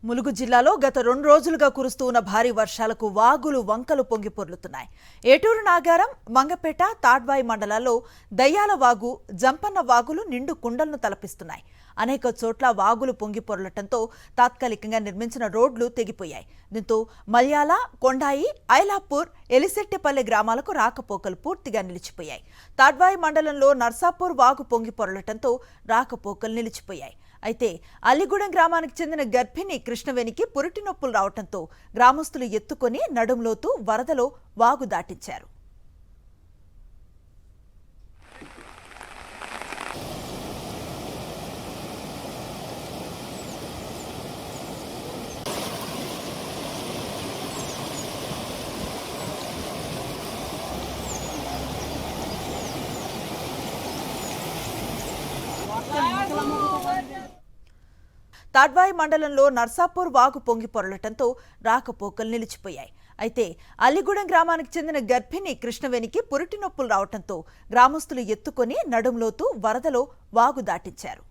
ములుగు జిల్లాలో గత 2 రోజులుగా కురుస్తున్న భారీ వర్షాలకు వాగులు వంకలు పొంగి పొర్లుతున్నాయి. ఏటూరు నాగారం, మంగపేట, తాడ్వాయి మండలాల్లో దయ్యాల వాగు, జంపన్న వాగులు నిండు కుండలను తలపిస్తున్నాయి. అనేక చోట్ల వాగులు పొంగి పొర్లటంతో తాత్కాలికంగా నిర్మించిన రోడ్లు తెగిపోయాయి. దీంతో మల్యాల, కొండాయి, ఐలాపూర్, ఎలిసెట్టెపల్లె గ్రామాలకు రాకపోకలు పూర్తిగా నిలిచిపోయాయి. తాడ్వాయి మండలంలో నర్సాపూర్ వాగు పొంగి పొర్లటంతో రాకపోకలు నిలిచిపోయాయి. అయితే అల్లిగూడెం గ్రామానికి చెందిన గర్భిణి కృష్ణవేణికి పురిటి నొప్పులు రావడంతో గ్రామస్తులు ఎత్తుకొని నడుంలోతు వరదలో వాగు దాటించారు. తాడ్వాయి మండలంలో నర్సాపూర్ వాగు పొంగి పొరలటంతో రాకపోకలు నిలిచిపోయాయి. అయితే అల్లిగూడెం గ్రామానికి చెందిన గర్భిణి కృష్ణవేణికి పురిటి నొప్పులు రావడంతో గ్రామస్తులు ఎత్తుకొని నడుంలోతు వరదలో వాగు దాటించారు.